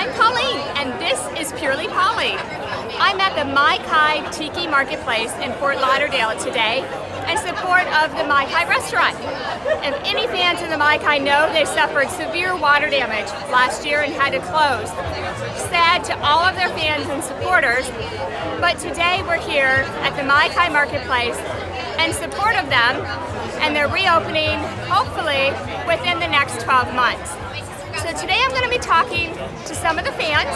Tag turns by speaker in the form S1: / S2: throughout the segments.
S1: I'm Pauline, and this is Purely Pauline. I'm at the Mai Kai Tiki Marketplace in Fort Lauderdale today in support of the Mai Kai Restaurant. If any fans of the Mai Kai know, they suffered severe water damage last year and had to close. Sad to all of their fans and supporters, but today we're here at the Mai Kai Marketplace in support of them, and they're reopening, hopefully, within the next 12 months. So today I'm going to be talking to some of the fans,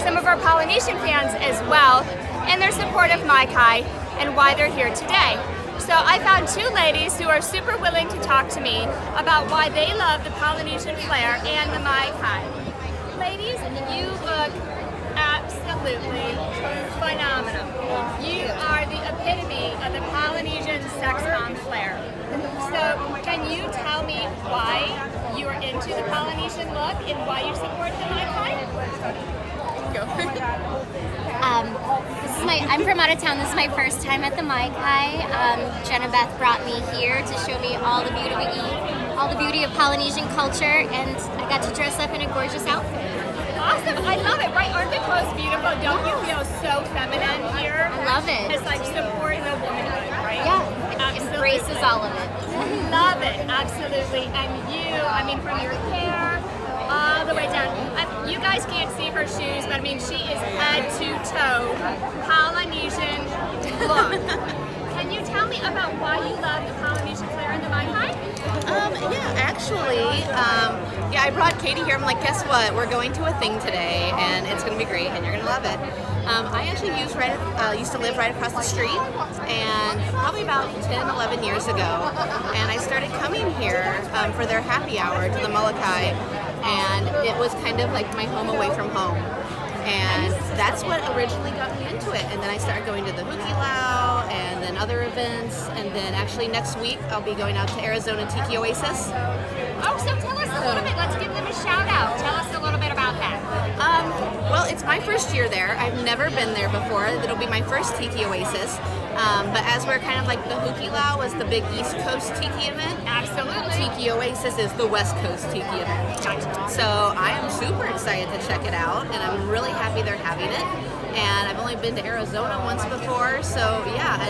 S1: some of our Polynesian fans as well, and their support of Mai Kai and why they're here today. So I found two ladies who are super willing to talk to me about why they love the Polynesian flair and the Mai Kai. Ladies, you look absolutely phenomenal. You are the epitome of the Polynesian sex bomb flair. So can you tell me why you are into the Polynesian look and why you support the Mai Kai?
S2: I'm from out of town. This is my first time at the Mai Kai. Jenna Beth brought me here to show me all the beauty of Polynesian culture, and I got to dress up in a gorgeous outfit.
S1: Awesome, I love it, right? Aren't the clothes beautiful? Don't you feel so feminine here?
S2: I love it.
S1: It's like supporting the womanhood, right?
S2: Yeah, it embraces all of it.
S1: Love it, absolutely. And you, I mean, from your hair all the way down. You guys can't see her shoes, but I mean, she is head to toe Polynesian look. Can you tell me about why you love the Polynesian flair and the Mai Kai?
S3: I brought Katie here. I'm like, guess what? We're going to a thing today, and it's going to be great, and you're going to love it. I actually used to live right across the street, and probably about 10, 11 years ago, and I started coming here for their happy hour to the Molokai, and it was kind of like my home away from home. And that's what originally got me into it. And then I started going to the Hukilau and then other events. And then actually next week I'll be going out to Arizona Tiki Oasis.
S1: Oh, so tell us a little bit. Let's give them a shout out. Tell us a little bit about that.
S3: Well, it's my first year there. I've never been there before. It'll be my first Tiki Oasis. But as we're kind of like the Hukilau was the big East Coast Tiki event.
S1: Absolutely.
S3: Tiki Oasis is the West Coast Tiki event. So I am super excited to check it out, and I'm really happy they're having it. And I've only been to Arizona once before, so yeah,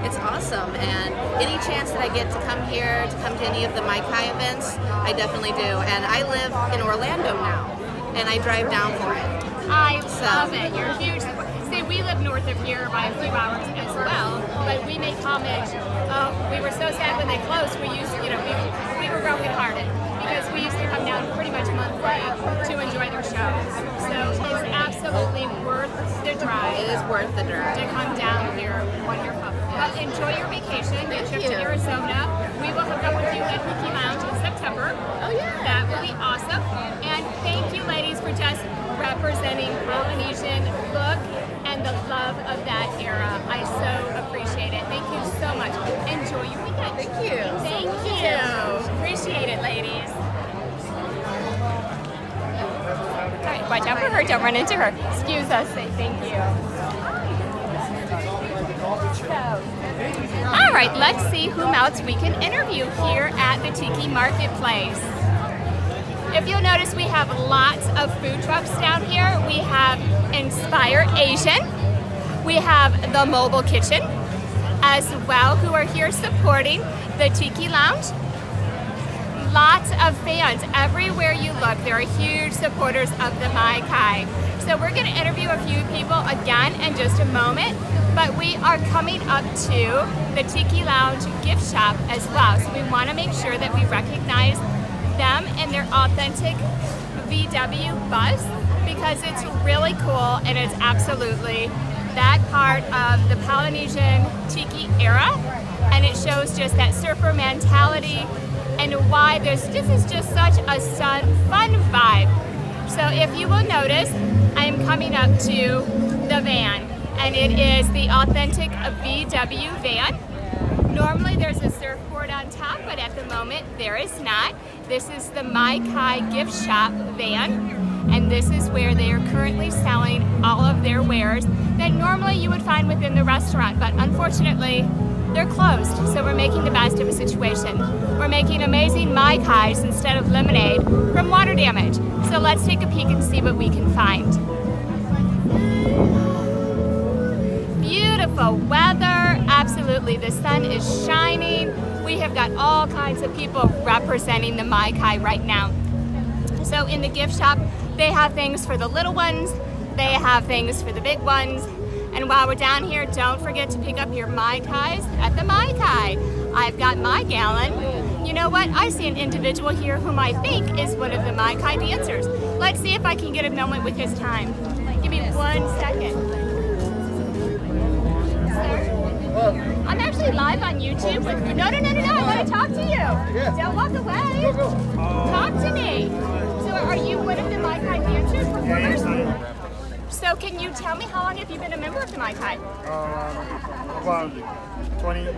S3: it's awesome. And any chance that I get to come here, to come to any of the Mai Kai events, I definitely do. And I live in Orlando now, and I drive down for it.
S1: I love it. You're huge. See, we live north of here by a few hours as well, but we make homage. We were so sad when they closed. We used to, we were brokenhearted because we used to come down pretty much monthly to enjoy their shows. So it's absolutely worth the drive.
S3: It is worth the drive
S1: to come down here. Wonderful. Well, enjoy your vacation. Your trip to Arizona. We will hook up with you at Tiki Lounge in September.
S3: Oh yeah,
S1: that will be awesome. And thank you, ladies, for just representing Polynesian look and the love of that era. I so appreciate it. Thank you so much. Enjoy your weekend.
S3: Thank you.
S1: Thank you. Appreciate it, ladies. All right, watch out for her. Don't run into her. Excuse us. Say thank you. All right, let's see whom else we can interview here at the Tiki Marketplace. If you'll notice, we have lots of food trucks down here. We have Inspire Asian. We have the Mobile Kitchen as well, who are here supporting the Tiki Lounge. Lots of fans. Everywhere you look, there are huge supporters of the Mai Kai. So we're going to interview a few people again in just a moment, but we are coming up to the Tiki Lounge gift shop as well. So we want to make sure that we recognize them and their authentic VW bus, because it's really cool and it's absolutely that part of the Polynesian Tiki era, and it shows just that surfer mentality and why this is just such a fun vibe. So if you will notice, I am coming up to the van, and it is the authentic VW van. Normally there's a surfboard on top, but at the moment there is not. This is the Mai Kai gift shop van, and this is where they are currently selling all of their wares that normally you would find within the restaurant, but unfortunately they're closed. So we're making the best of a situation. We're making amazing Mai Kais instead of lemonade from water damage. So let's take a peek and see what we can find. Beautiful weather, absolutely. The sun is shining. We have got all kinds of people representing the Mai Kai right now. So in the gift shop, they have things for the little ones, they have things for the big ones. And while we're down here, don't forget to pick up your Mai Kais at the Mai Kai. I've got my gallon. You know what? I see an individual here whom I think is one of the Mai Kai dancers. Let's see if I can get a moment with his time. Give me 1 second. I'm actually live on YouTube with you. No, I want to talk to you. Yeah. Don't walk away. Talk to me. So are you one of the Mai Kai dancers, performers? So can you tell me how long have you been a member of the Mai Kai?
S4: About 20 years.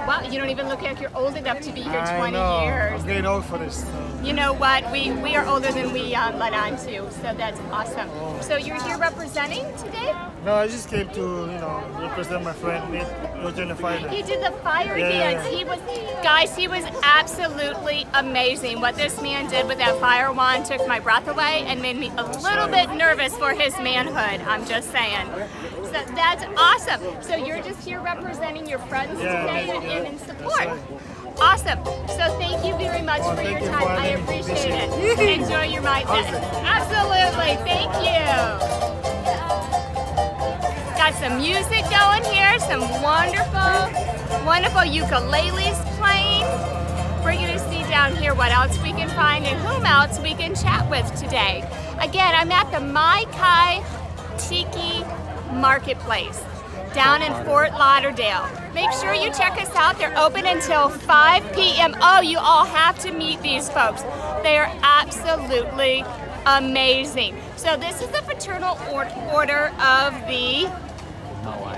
S1: Wow, you don't even look like you're old enough to be here 20 years.
S4: I'm getting old for this.
S1: You know what? We are older than we let on to, so that's awesome. So you're here representing today?
S4: No, I just came to, represent my friend, Nick, in the fire.
S1: He did the fire dance.
S4: Yeah.
S1: He was absolutely amazing. What this man did with that fire wand took my breath away and made me a little bit nervous for his manhood. I'm just saying. So that's awesome. So you're just here representing your friends today and in support.
S4: Right.
S1: Awesome. So thank you very much for your time. I appreciate it. Enjoy your Mai Kai. Absolutely. Thank you. Got some music going here, some wonderful ukuleles playing. We're going to see down here what else we can find and whom else we can chat with today. Again, I'm at the Mai Kai Tiki Marketplace down in Fort Lauderdale. Make sure you check us out. They're open until 5 p.m. Oh, you all have to meet these folks. They are absolutely amazing. So this is the Fraternal Order of the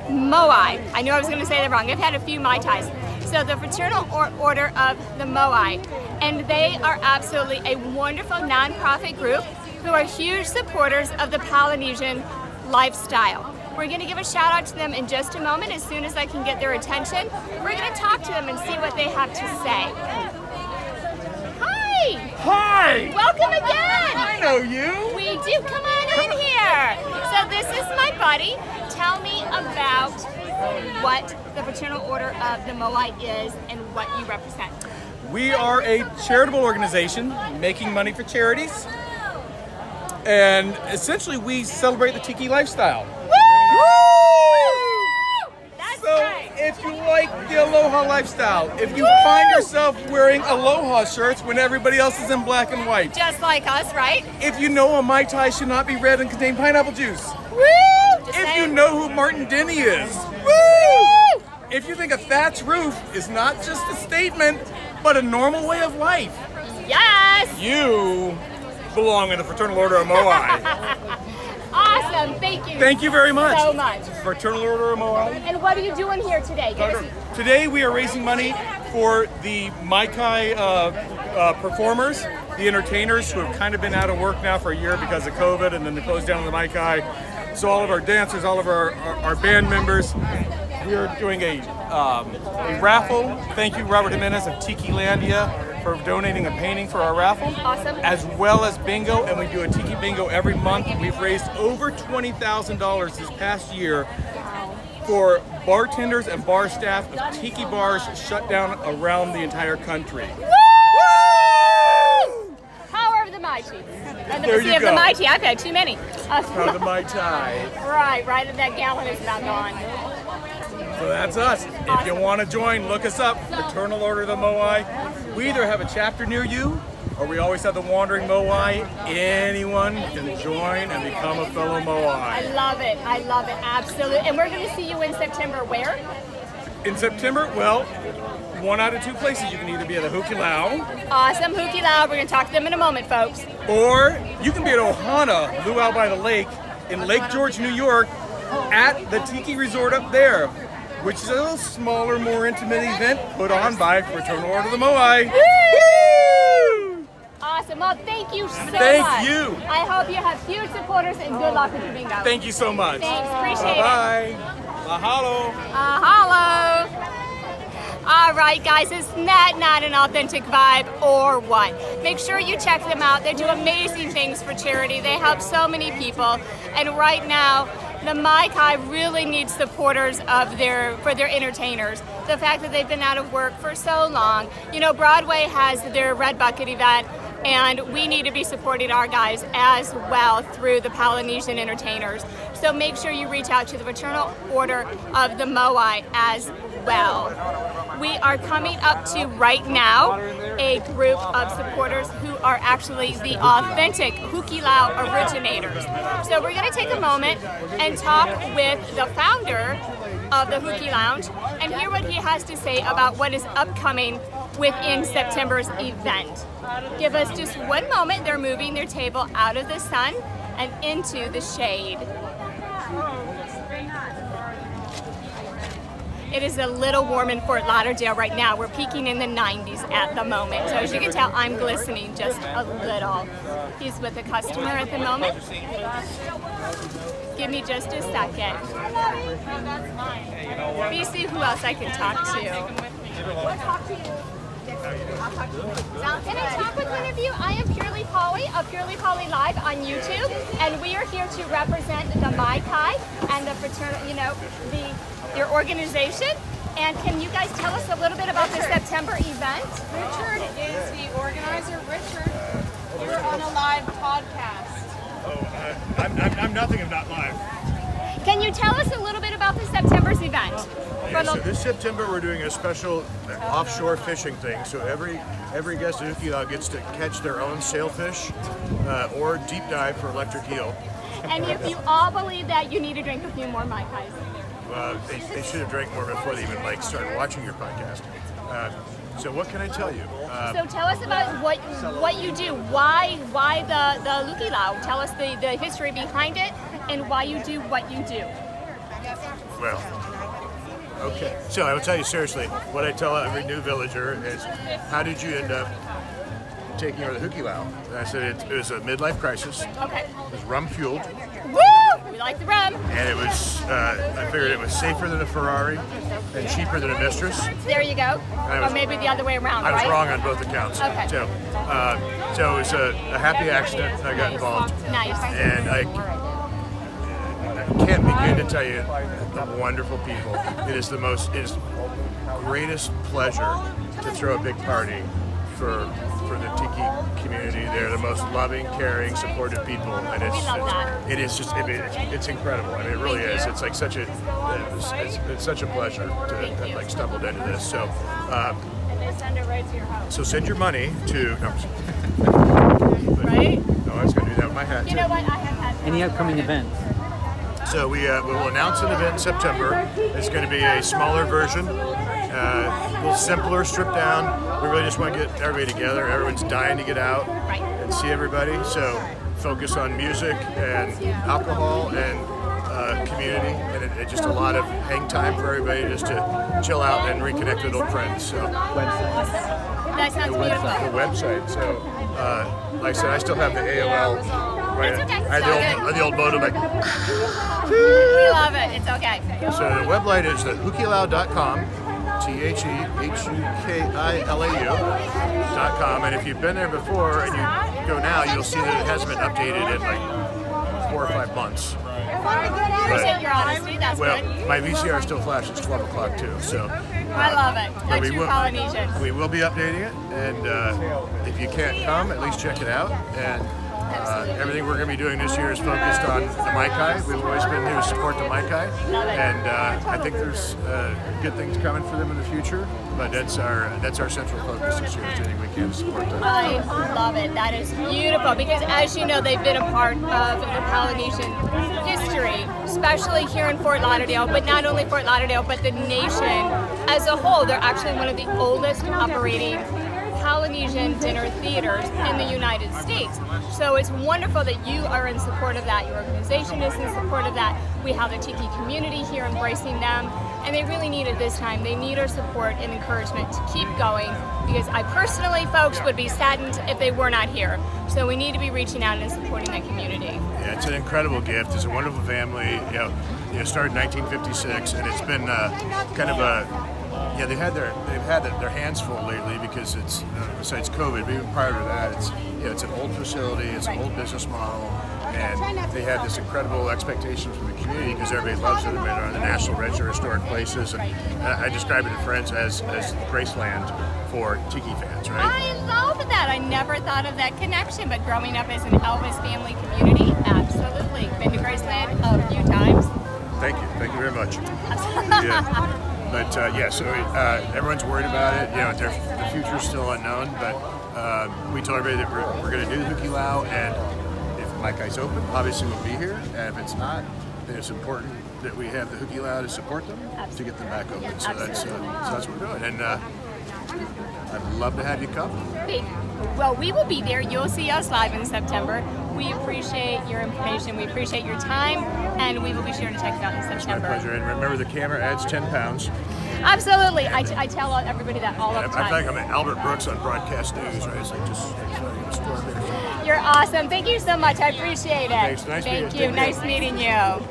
S1: Moai. I knew I was going to say that wrong. I've had a few Mai Tais. So the Fraternal Order of the Moai. And they are absolutely a wonderful nonprofit group who are huge supporters of the Polynesian lifestyle. We're going to give a shout out to them in just a moment as soon as I can get their attention. We're going to talk to them and see what they have to say. Hi!
S4: Hi!
S1: Welcome again!
S4: I know you!
S1: We do. Come on in here. So this is my buddy. Tell me about what the Fraternal Order of the Moai is and what you represent.
S5: We are a charitable organization making money for charities. And essentially we celebrate the Tiki lifestyle.
S1: Woo! That's
S5: So
S1: right.
S5: if you like the Aloha lifestyle, if you find yourself wearing Aloha shirts when everybody else is in black and white,
S1: Just like us, right?
S5: if you know a Mai Tai should not be red and contain pineapple juice,
S1: Woo! Just
S5: if you
S1: saying.
S5: know who Martin Denny is, woo! If you think a thatched roof is not just a statement, but a normal way of life,
S1: Yes!
S5: you belong in the Fraternal Order of Moai.
S1: Awesome. Thank you.
S5: Thank you very much.
S1: So much.
S5: Fraternal Order of Moai.
S1: And what are you doing here today? Give us-
S5: Today we are raising money for the Mai Kai performers, the entertainers who have kind of been out of work now for a year because of COVID, and then they closed down the Mai Kai. So all of our dancers, all of our band members, we are doing a raffle. Thank you, Robert Jimenez of Tiki Landia, for donating a painting for our raffle.
S1: Awesome.
S5: As well as bingo, and we do a Tiki bingo every month. We've raised over $20,000 this past year for bartenders and bar staff of Tiki bars shut down around the entire country.
S1: Woo! Power of the Mighty. And the
S5: There
S1: Sea
S5: you
S1: of the
S5: go.
S1: Mighty. I've had too many.
S5: Proud of Mai Tai.
S1: Right. And that gallon is about gone.
S5: So that's us. If you want to join, look us up. Fraternal Order of the Moai. We either have a chapter near you, or we always have the Wandering Moai. Anyone can join and become a fellow
S1: I
S5: Moai.
S1: love it. Absolutely. And we're going to see you in September. Where?
S5: In September, well, one out of two places. You can either be at the Hukilau,
S1: Awesome. Hukilau. We're going to talk to them in a moment, folks.
S5: or you can be at Ohana, Luau by the Lake, in Lake George, New York, at the Tiki Resort up there, which is a little smaller, more intimate event put on by Fraternal Order of the Moai. Woo!
S1: Awesome. Well, thank you so much.
S5: Thank you.
S1: I hope you have huge supporters and good luck with your bingo.
S5: Thank you so much.
S1: Thanks. Appreciate it.
S5: Bye-bye. Mahalo.
S1: Mahalo. All right, guys, is that not an authentic vibe or what? Make sure you check them out. They do amazing things for charity. They help so many people. And right now, the Mai Kai really needs supporters for their entertainers. The fact that they've been out of work for so long. You know, Broadway has their Red Bucket event, and we need to be supporting our guys as well through the Polynesian entertainers. So make sure you reach out to the Fraternal Order of the Moai as well. We are coming up to right now a group of supporters who are actually the authentic Hukilau originators. So we're going to take a moment and talk with the founder of the Hooky Lounge and hear what he has to say about what is upcoming within September's event. Give us just one moment. They're moving their table out of the sun and into the shade. It is a little warm in Fort Lauderdale right now. We're peaking in the 90s at the moment. So as you can tell, I'm glistening just a little. He's with a customer at the moment. Give me just a second. Let me see who else I can talk to. Can I talk with one of you? I am Purely Polly of Purely Polly Live on YouTube, and we are here to represent the Mai Kai and the Fraternal, your organization. And can you guys tell us a little bit about the September event?
S6: Richard is the organizer. Richard, you're on a live podcast.
S7: Oh, I'm nothing if not live.
S1: Can you tell us a little bit about the September's event?
S7: Yeah, so this September we're doing a special offshore fishing thing. So every guest at Hukilau gets to catch their own sailfish or deep dive for electric eel.
S1: And if you all believe that, you need to drink a few more Mai Kais.
S7: They should have drank more before they even started watching your podcast. So what can I tell you?
S1: So tell us about what you do. Why the Hukilau? Tell us the history behind it and why you do what you do.
S7: Well, okay. So I will tell you seriously, what I tell every new villager is, how did you end up taking over the Hukilau? And I said it was a midlife crisis.
S1: Okay.
S7: It was rum fueled.
S1: Woo! We like the rum.
S7: And it was, I figured it was safer than a Ferrari and cheaper than a Mistress.
S1: There you go. Or maybe the other way around,
S7: I was
S1: right?
S7: wrong on both accounts.
S1: Okay.
S7: So it was a happy accident. I got involved.
S1: Nice.
S7: And I can't begin to tell you the wonderful people. It is greatest pleasure to throw a big party for the Tiki community. They're the most loving, caring, supportive people, and it's incredible. I mean, it really is. It's like it's such a pleasure to have like stumbled into this. So,
S1: And they send it right to your house.
S7: so send your money to.
S1: Right?
S7: No, I was going to do that with my hat.
S1: You
S7: too.
S1: know what? I have had
S8: Any upcoming events?
S7: So we will announce an event in September. It's going to be a smaller version, a little simpler, stripped down. We really just want to get everybody together. Everyone's dying to get out and see everybody. So focus on music and alcohol and community, and it just a lot of hang time for everybody just to chill out and reconnect with old friends. So
S1: That sounds beautiful.
S7: the website. So like I said, I still have the AOL. Right.
S1: It's okay.
S7: I had the old modem.
S1: We love it. It's okay.
S7: So the website is the Hukilau.com, TheHukilau.com, and if you've been there before and you go now, you'll see that it hasn't been updated in like 4 or 5 months.
S1: Appreciate your honesty. That's
S7: Well,
S1: good.
S7: my VCR still flashes 12 o'clock too, so.
S1: I love it.
S7: But
S1: A true Polynesian.
S7: We will be updating it, and if you can't come, at least check it out. And everything we're going to be doing this year is focused on the Mai Kai. We've always been there to support the Mai Kai, and I think there's good things coming for them in the future. But that's our central focus this year, is doing we can to support them.
S1: I love it. That is beautiful because, as you know, they've been a part of the Polynesian history, especially here in Fort Lauderdale, but not only Fort Lauderdale, but the nation as a whole. They're actually one of the oldest operating Polynesian dinner theaters in the United States. So it's wonderful that you are in support of that. Your organization is in support of that. We have the Tiki community here embracing them, and they really need it this time. They need our support and encouragement to keep going, because I personally, folks, would be saddened if they were not here. So we need to be reaching out and supporting that community.
S7: Yeah, it's an incredible gift. It's a wonderful family. It started in 1956, and it's been kind of a Yeah, they've had their hands full lately because it's besides COVID, but even prior to that, it's an old facility, it's an old business model, and they had this incredible expectation from the community because everybody loves it. They're on the National Register of Historic Places, and I describe it to friends as Graceland for Tiki fans, right?
S1: I love that. I never thought of that connection, but growing up as an Elvis family community, absolutely. Been to Graceland a few times.
S7: Thank you very much. Yeah. But so everyone's worried about it. The future's still unknown. But we told everybody that we're going to do the Hukilau, and if Mai Kai's open, obviously we'll be here. And if it's not, then it's important that we have the Hukilau to support them to get them back open. So that's what we're doing. And I'd love to have you come.
S1: Well, we will be there. You'll see us live in September. We appreciate your information. We appreciate your time, and we will be sure to check it out in September.
S7: It's my pleasure. And remember, the camera adds 10 pounds.
S1: Absolutely. I tell everybody that all the time.
S7: I feel like I'm at Albert Brooks on broadcast news, right? It's like just
S1: You're awesome. Thank you so much. I appreciate it.
S7: Thanks.
S1: Thank you. Nice meeting you.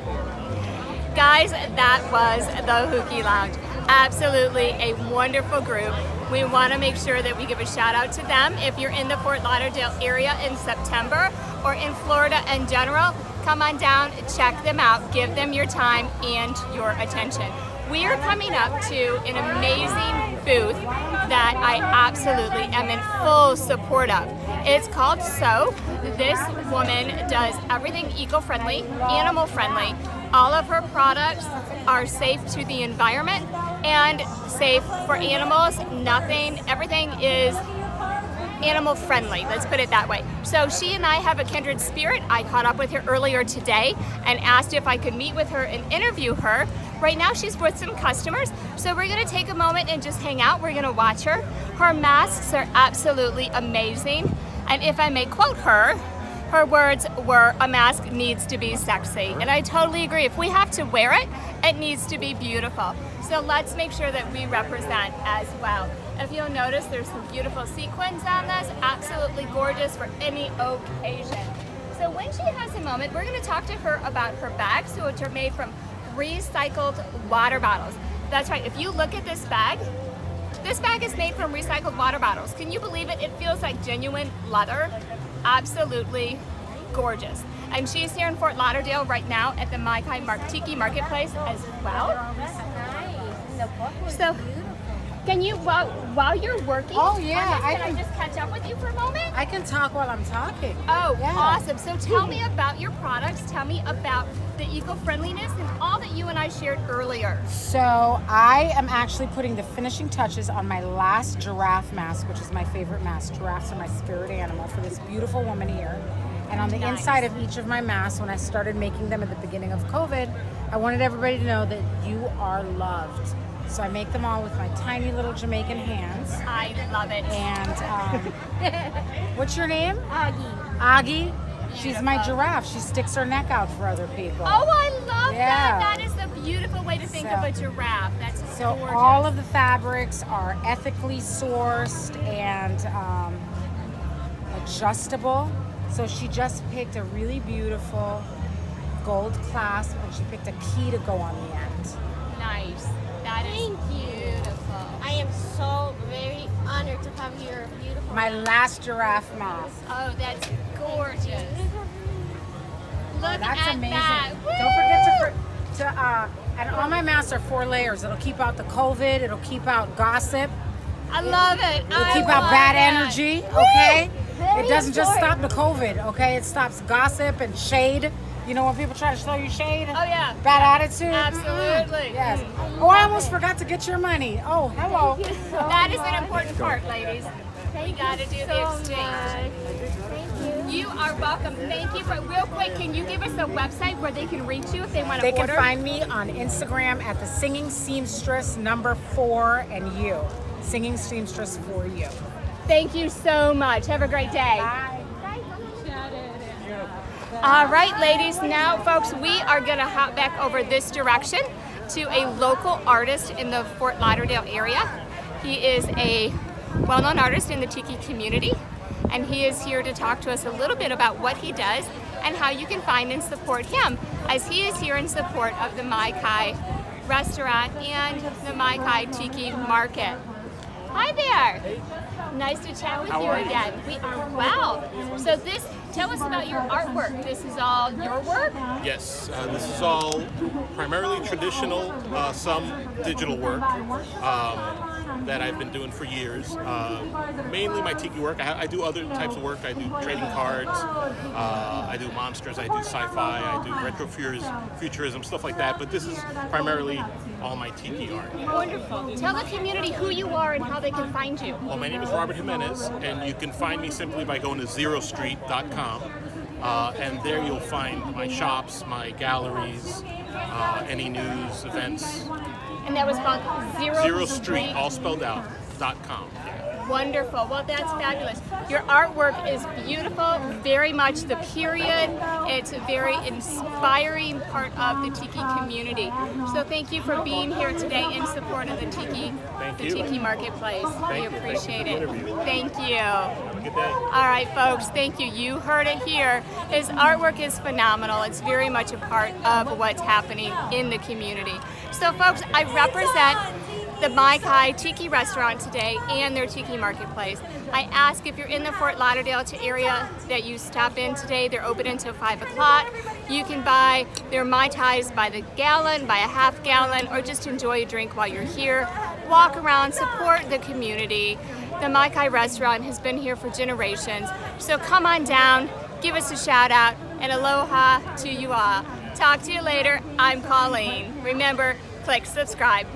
S1: Guys, that was the Hukilau. Absolutely a wonderful group. We want to make sure that we give a shout out to them. If you're in the Fort Lauderdale area in September or in Florida in general, come on down, check them out, give them your time and your attention. We are coming up to an amazing booth that I absolutely am in full support of. It's called So. This woman does everything eco-friendly, animal-friendly. All of her products are safe to the environment and safe for animals. Everything is animal friendly, let's put it that way. So she and I have a kindred spirit. I caught up with her earlier today and asked if I could meet with her and interview her. Right now she's with some customers, so we're gonna take a moment and just hang out. We're gonna watch her. Her masks are absolutely amazing. And if I may quote her words were, "A mask needs to be sexy." And I totally agree. If we have to wear it, it needs to be beautiful. So let's make sure that we represent as well. If you'll notice, there's some beautiful sequins on this. Absolutely gorgeous for any occasion. So when she has a moment, we're going to talk to her about her bags, which are made from recycled water bottles. That's right. If you look at this bag is made from recycled water bottles. Can you believe it? It feels like genuine leather. Absolutely gorgeous. And she's here in Fort Lauderdale right now at the Mai Kai Tiki Marketplace as well. So, can you, while you're working,
S8: oh yeah,
S1: can I just catch up with you for a moment?
S8: I can talk while I'm talking.
S1: Oh,
S8: yeah.
S1: Awesome. So tell me about your products. Tell me about the eco-friendliness and all that you and I shared earlier.
S8: So I am actually putting the finishing touches on my last giraffe mask, which is my favorite mask. Giraffes are my spirit animal for this beautiful woman here. And on the inside of each of my masks, when I started making them at the beginning of COVID, I wanted everybody to know that you are loved. So I make them all with my tiny little Jamaican hands.
S1: I love it.
S8: And what's your name?
S2: Augie.
S8: Augie. She's my giraffe. She sticks her neck out for other people.
S1: Oh, I love that. That is a beautiful way to think of a giraffe. That's
S8: so
S1: gorgeous.
S8: all of the fabrics are ethically sourced and adjustable. So she just picked a really beautiful gold clasp and she picked a key to go on the end.
S1: Nice. That is beautiful.
S2: I am so very honored to have your beautiful.
S8: My last giraffe mask.
S1: Oh, that's gorgeous. Look
S8: That's
S1: at
S8: amazing.
S1: that.
S8: Don't forget to and all my masks are 4 layers. It'll keep out the COVID. It'll keep out gossip.
S1: I love it.
S8: It'll keep out bad energy. Okay. It doesn't just stop the COVID. Okay. It stops gossip and shade. You know when people try to show you shade?
S1: Oh yeah.
S8: Bad attitude?
S1: Absolutely.
S8: Yes. Oh, I almost forgot to get your money. Oh, hello.
S1: That is an important part, ladies. We got to do the exchange. You are welcome. Thank you. But real quick, can you give us a website where they can reach you if they want to order?
S8: They can find me on Instagram at the Singing Seamstress #4 and you. Singing Seamstress for you.
S1: Thank you so much. Have a great day.
S8: Bye.
S1: All right, ladies. Now, folks, we are going to hop back over this direction to a local artist in the Fort Lauderdale area. He is a well-known artist in the Tiki community, and he is here to talk to us a little bit about what he does and how you can find and support him, as he is here in support of the Mai Kai Restaurant and the Mai Kai Tiki Market. Hi there. Nice to chat with you again. We are well. So tell us about your artwork. This is all your work?
S9: Yes, this is all primarily traditional, some digital work that I've been doing for years. Mainly my tiki work. I do other types of work. I do trading cards, I do monsters, I do sci-fi, I do retrofuturism, stuff like that. But this is primarily all my tiki art.
S1: Wonderful. Tell the community who you are and how they can find you.
S9: Well, my name is Robert Jimenez, and you can find me simply by going to zerostreet.com. And there you'll find my shops, my galleries, any news, events.
S1: And that was called
S9: Zero Street, all spelled out, .com.
S1: Wonderful. Well, that's fabulous. Your artwork is beautiful, very much the period. It's a very inspiring part of the Tiki community. So thank you for being here today in support of the Tiki Marketplace. We appreciate it. Thank you.
S9: Good day.
S1: All right, folks, thank you. You heard it here. His artwork is phenomenal. It's very much a part of what's happening in the community. So, folks, I represent the Mai Kai Tiki Restaurant today and their Tiki Marketplace. I ask if you're in the Fort Lauderdale area that you stop in today. They're open until 5 o'clock. You can buy their Mai Tais by the gallon, by a half gallon, or just enjoy a drink while you're here. Walk around, support the community. The Mai Kai Restaurant has been here for generations. So come on down, give us a shout out, and aloha to you all. Talk to you later. I'm Colleen. Remember, click subscribe.